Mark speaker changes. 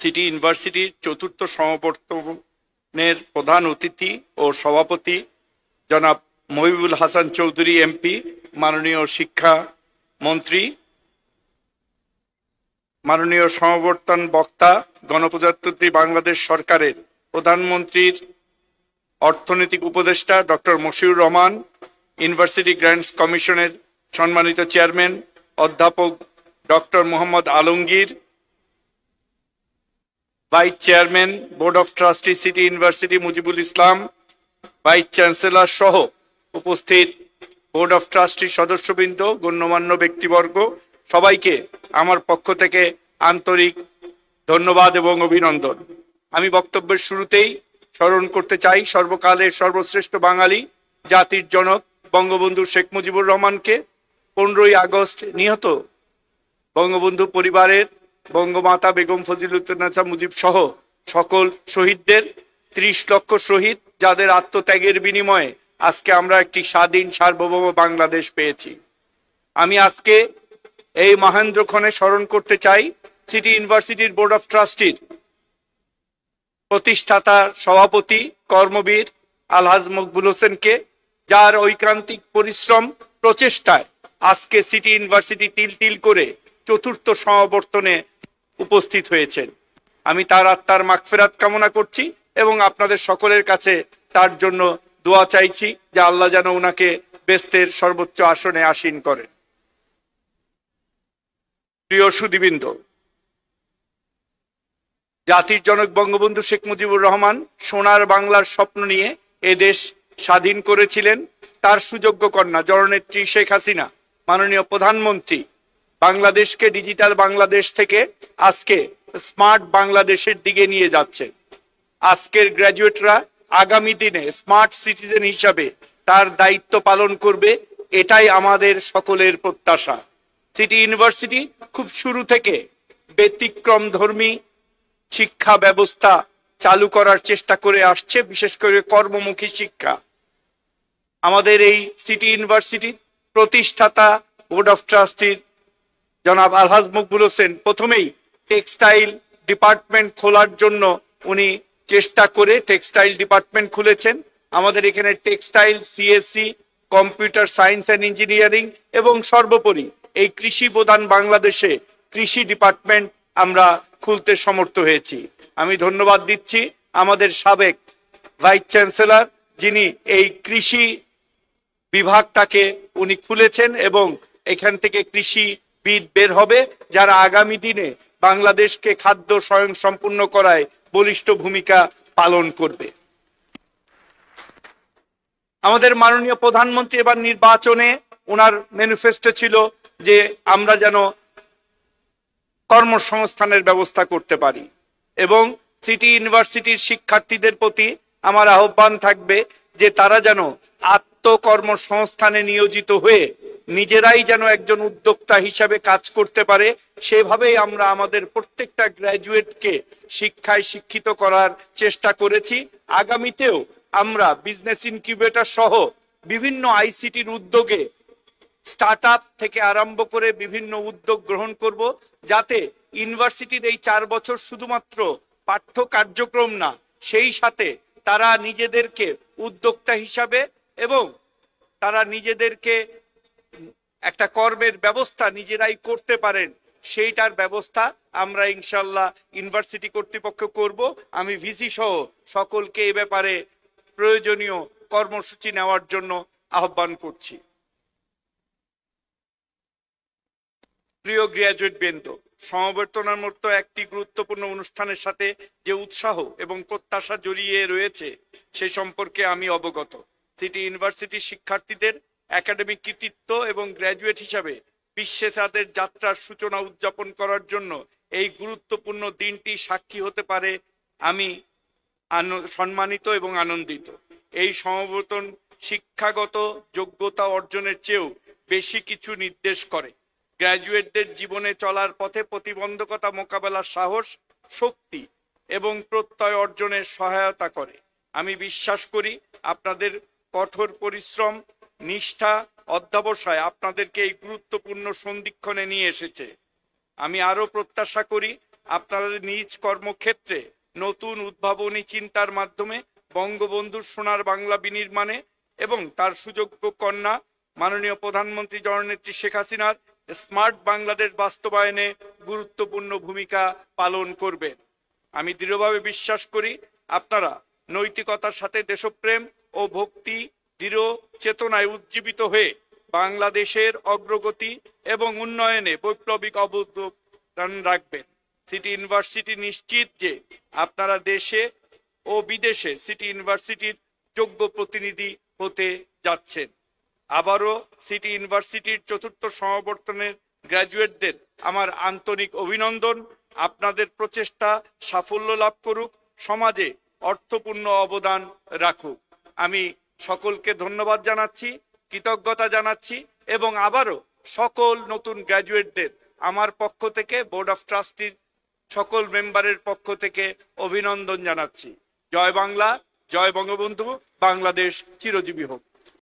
Speaker 1: City ইউনিভার্সিটির চতুর্থ সমাবর্তনের প্রধান অতিথি ও সভাপতি জনাব মহিবুল হাসান চৌধুরী এমপি, মাননীয় শিক্ষা মন্ত্রী, মাননীয় সমাবর্তন বক্তা, গণপ্রজাতন্ত্রী বাংলাদেশ সরকারের প্রধানমন্ত্রীর অর্থনৈতিক উপদেষ্টা doctor Mashiur Rahman, university grants কমিশনের সম্মানিত চেয়ারম্যান অধ্যাপক doctor Mohammad Alamgir, vice chairman board of trustee city university Mujibul Islam, vice chancellor সহ উপস্থিত বোর্ড অফ ট্রাস্টি সদস্যবৃন্দ, গণ্যমান্য ব্যক্তিবর্গ, সবাইকে আমার পক্ষ থেকে আন্তরিক ধন্যবাদ এবং অভিনন্দন। আমি বক্তব্যের শুরুতেই স্মরণ করতে চাই সর্বকালের সর্বশ্রেষ্ঠ বাঙালি, জাতির জনক বঙ্গবন্ধু শেখ মুজিবুর রহমানকে। 15ই আগস্ট নিহত বঙ্গবন্ধু পরিবারের বঙ্গমাতা বেগম ফজিলাতুন্নেছা মুজিব সহ সকল শহীদদের, 30 লক্ষ শহীদ যাদের আত্মত্যাগের বিনিময়ে আজকে আমরা একটি স্বাধীন সার্বভৌম বাংলাদেশ পেয়েছি। আমি আজকে এই মহেন্দ্রক্ষণে স্মরণ করতে চাই সিটি ইউনিভার্সিটির বোর্ড অফ ট্রাস্টির প্রতিষ্ঠাতা সভাপতি কর্মবীর আলহাজ মকবুল হোসেনকে, যার ঐকান্তিক পরিশ্রম প্রচেষ্টায় আজকে সিটি ইউনিভার্সিটি তিল তিল করে চতুর্থ সমাবর্তনে উপস্থিত হয়েছেন। আমি তার আত্মার মাগফিরাত কামনা করছি এবং আপনাদের সকলের কাছে তার জন্য দোয়া চাইছি যে আল্লাহ যেন উনাকে বেস্তের সর্বোচ্চ আসনে আসীন করেন। প্রিয় সুধীবৃন্দ, জাতির জনক বঙ্গবন্ধু শেখ মুজিবুর রহমান সোনার বাংলার স্বপ্ন নিয়ে এ দেশ স্বাধীন করেছিলেন। তার সুযোগ্য কন্যা জননেত্রী শেখ হাসিনা, মাননীয় প্রধানমন্ত্রী, বাংলাদেশকে ডিজিটাল বাংলাদেশ থেকে আজকে স্মার্ট বাংলাদেশের দিকে নিয়ে যাচ্ছে। আজকের গ্র্যাজুয়েটরা আগামী দিনে স্মার্ট সিটিজেন হিসাবে তার দায়িত্ব পালন করবে, এটাই আমাদের সকলের প্রত্যাশা। সিটি ইউনিভার্সিটি খুব শুরু থেকে ব্যতিক্রম ধর্মী শিক্ষা ব্যবস্থা চালু করার চেষ্টা করে আসছে, বিশেষ করে কর্মমুখী শিক্ষা। আমাদের এই সিটি ইউনিভার্সিটির প্রতিষ্ঠাতা বোর্ড অফ ট্রাস্টির জনাব আলহাজ মকবুল হোসেন প্রথমেই টেক্সটাইল ডিপার্টমেন্ট খোলার জন্য উনি চেষ্টা করে টেক্সটাইল ডিপার্টমেন্ট খুলেছেন। আমাদের এখানে textile, CSC, computer science and engineering এবং সর্বোপরি এই কৃষি প্রধান বাংলাদেশে কৃষি ডিপার্টমেন্ট আমরা খুলতে সমর্থ হয়েছি। আমি ধন্যবাদ দিচ্ছি আমাদের সাবেক ভাইস চ্যান্সেলর, যিনি এই কৃষি বিভাগটাকে উনি খুলেছেন এবং এখান থেকে কৃষিবিদ বের হবে, যারা আগামী দিনে বাংলাদেশকে খাদ্য স্বয়ং সম্পূর্ণ করায় বলিষ্ঠ ভূমিকা পালন করবে। আমাদের মাননীয় প্রধানমন্ত্রী এবার নির্বাচনে ওনার ম্যানিফেস্টো ছিল যে আমরা যেন কর্মসংস্থানের ব্যবস্থা করতে পারি এবং সিটি ইউনিভার্সিটির শিক্ষার্থীদের প্রতি আমার আহ্বান থাকবে যে তারা যেন আত্মকর্মসংস্থানে নিয়োজিত হয়ে নিজেরাই যেন একজন উদ্যোক্তা হিসাবে কাজ করতে পারে। সেভাবেই আমরা আমাদের প্রত্যেকটা গ্র্যাজুয়েটকে শিক্ষায় শিক্ষিত করার চেষ্টা করেছি। আগামীতেও আমরা বিজনেস ইনকিউবেটর সহ বিভিন্ন আইসিটির উদ্যোগে স্টার্টআপ থেকে আরম্ভ করে বিভিন্ন উদ্যোগ গ্রহণ করব, যাতে ইউনিভার্সিটির এই 4 বছর শুধুমাত্র পাঠ্য কার্যক্রম না, সেই সাথে তারা নিজেদেরকে উদ্যোক্তা হিসাবে এবং তারা নিজেদেরকে একটা কর্মের ব্যবস্থা নিজেরাই করতে পারেন, সেইটার ব্যবস্থা আমরা ইনশাল্লাহ ইউনিভার্সিটি কর্তৃপক্ষ করব। আমি ভিসি সহ সকলকে এ ব্যাপারে প্রয়োজনীয় কর্মসূচি নেওয়ার জন্য আহ্বান করছি। প্রিয় গ্র্যাজুয়েট বৃন্দ, সমাবর্তনের মতো একটি গুরুত্বপূর্ণ অনুষ্ঠানের সাথে যে উৎসাহ এবং প্রত্যাশা জড়িয়ে রয়েছে সে সম্পর্কে আমি অবগত। সিটি ইউনিভার্সিটির শিক্ষার্থীদের একাডেমিক কৃতিত্ব এবং গ্র্যাজুয়েট হিসাবে বিশ্বে তাদের যাত্রার সূচনা উদযাপন করার জন্য এই গুরুত্বপূর্ণ দিনটি সাক্ষী হতে পারে আমি সম্মানিত এবং আনন্দিত। এই সমাবর্তন শিক্ষাগত যোগ্যতা অর্জনের চেয়েও বেশি কিছু নির্দেশ করে। গ্র্যাজুয়েটদের জীবনে চলার পথে প্রতিবন্ধকতা মোকাবেলার সাহস, শক্তি এবং প্রত্যয় অর্জনের সহায়তা করে। আমি বিশ্বাস করি আপনাদের কঠোর পরিশ্রম, নিষ্ঠা, অধ্যবসায় আপনাদেরকে এই গুরুত্বপূর্ণ সন্ধিক্ষণে নিয়ে এসেছে। আমি আরো প্রত্যাশা করি আপনারা নিজ কর্মক্ষেত্রে নতুন উদ্ভাবনী চিন্তার মাধ্যমে বঙ্গবন্ধুর সোনার বাংলা বিনির্মাণে এবং তার সুযোগ্য কন্যা মাননীয় প্রধানমন্ত্রী জননেত্রী শেখ হাসিনার স্মার্ট বাংলাদেশ বাস্তবায়নে গুরুত্বপূর্ণ ভূমিকা পালন করবেন। আমি দৃঢ়ভাবে বিশ্বাস করি আপনারা নৈতিকতার সাথে দেশপ্রেম ও ভক্তি দৃঢ় চেতনায় উজ্জীবিত হয়ে বাংলাদেশের অগ্রগতি এবং উন্নয়নে বৈপ্লবিক অবদান রাখবেন। সিটি ইউনিভার্সিটি নিশ্চিত যে আপনারা দেশে ও বিদেশে সিটি ইউনিভার্সিটির যোগ্য প্রতিনিধি হতে যাচ্ছেন। আবারও সিটি ইউনিভার্সিটির চতুর্থ সমাবর্তনের গ্র্যাজুয়েটদের আমার আন্তরিক অভিনন্দন। আপনাদের প্রচেষ্টা সাফল্য লাভ করুক, সমাজে অর্থপূর্ণ অবদান রাখুক। আমি সকলকে ধন্যবাদ জানাচ্ছি, কৃতজ্ঞতা জানাচ্ছি এবং আবারও সকল নতুন গ্র্যাজুয়েটদের আমার পক্ষ থেকে, বোর্ড অফ ট্রাস্টির সকল মেম্বারের পক্ষ থেকে অভিনন্দন জানাচ্ছি। জয় বাংলা, জয় বঙ্গবন্ধু, বাংলাদেশ চিরজীবী হোক।